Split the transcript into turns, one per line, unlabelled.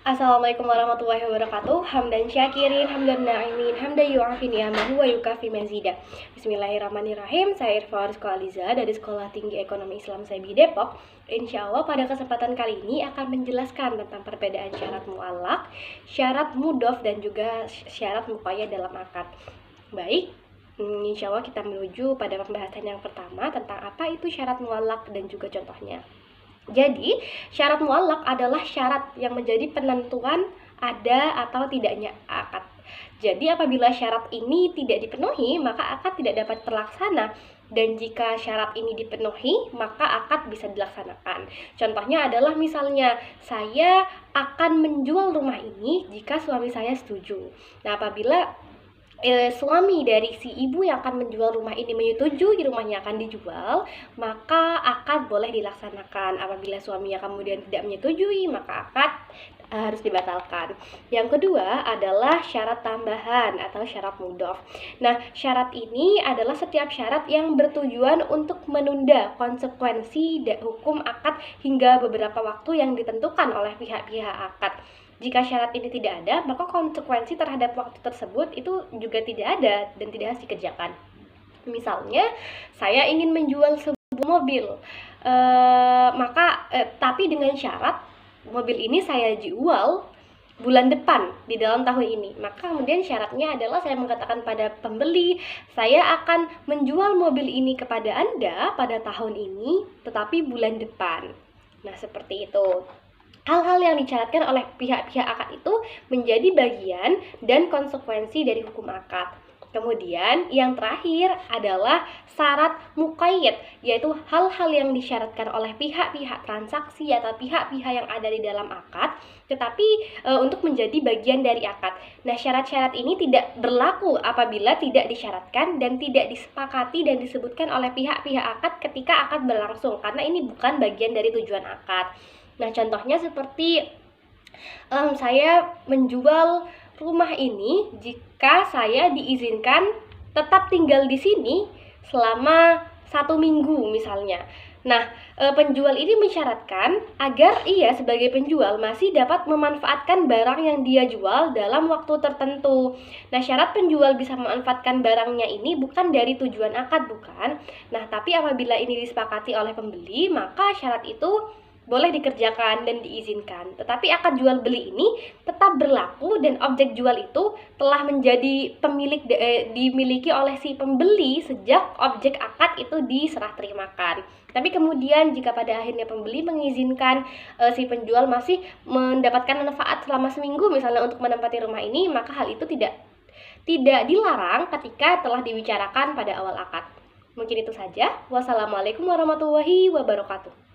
Assalamualaikum warahmatullahi wabarakatuh. Hamdan syakirin, hamdan na'imin, hamdan yu'afi ni'amahu wa yukafi mazida. Bismillahirrahmanirrahim. Saya Irfa Rizko Aliza dari Sekolah Tinggi Ekonomi Islam Sebi Depok. Insya Allah pada kesempatan kali ini akan menjelaskan tentang perbedaan syarat mu'allaq, syarat mudhof, dan juga syarat muqayyad dalam akad. Baik, insya Allah kita menuju pada pembahasan yang pertama tentang apa itu syarat mu'allaq dan juga contohnya. Jadi, syarat mu'allaq adalah syarat yang menjadi penentuan ada atau tidaknya akad. Jadi, apabila syarat ini tidak dipenuhi, maka akad tidak dapat terlaksana. Dan jika syarat ini dipenuhi, maka akad bisa dilaksanakan. Contohnya adalah misalnya, saya akan menjual rumah ini jika suami saya setuju. Nah, apabila suami dari si ibu yang akan menjual rumah ini menyetujui rumahnya akan dijual, maka akad boleh dilaksanakan. Apabila suaminya kemudian tidak menyetujui, maka akad harus dibatalkan. Yang kedua adalah syarat tambahan atau syarat mudhof. Nah, syarat ini adalah setiap syarat yang bertujuan untuk menunda konsekuensi hukum akad hingga beberapa waktu yang ditentukan oleh pihak-pihak akad. Jika syarat ini tidak ada, maka konsekuensi terhadap waktu tersebut itu juga tidak ada dan tidak harus dikerjakan. Misalnya, saya ingin menjual sebuah mobil, tapi dengan syarat mobil ini saya jual bulan depan di dalam tahun ini. Maka kemudian syaratnya adalah saya mengatakan pada pembeli, saya akan menjual mobil ini kepada Anda pada tahun ini, tetapi bulan depan. Nah, seperti itu. Hal-hal yang disyaratkan oleh pihak-pihak akad itu menjadi bagian dan konsekuensi dari hukum akad. Kemudian yang terakhir adalah syarat muqayyad, yaitu hal-hal yang disyaratkan oleh pihak-pihak transaksi atau pihak-pihak yang ada di dalam akad, tetapi untuk menjadi bagian dari akad. Nah, syarat-syarat ini tidak berlaku apabila tidak disyaratkan dan tidak disepakati dan disebutkan oleh pihak-pihak akad ketika akad berlangsung, karena ini bukan bagian dari tujuan akad. Nah, contohnya seperti saya menjual rumah ini jika saya diizinkan tetap tinggal di sini selama 1 minggu misalnya. Nah, penjual ini mensyaratkan agar ia sebagai penjual masih dapat memanfaatkan barang yang dia jual dalam waktu tertentu. Nah, syarat penjual bisa memanfaatkan barangnya ini bukan dari tujuan akad, bukan. Nah, tapi apabila ini disepakati oleh pembeli, maka syarat itu boleh dikerjakan dan diizinkan. Tetapi akad jual beli ini tetap berlaku dan objek jual itu telah menjadi dimiliki oleh si pembeli sejak objek akad itu diserah terimakan. Tapi kemudian jika pada akhirnya pembeli mengizinkan si penjual masih mendapatkan manfaat selama seminggu misalnya untuk menempati rumah ini, maka hal itu tidak dilarang ketika telah dibicarakan pada awal akad. Mungkin itu saja. Wassalamualaikum warahmatullahi wabarakatuh.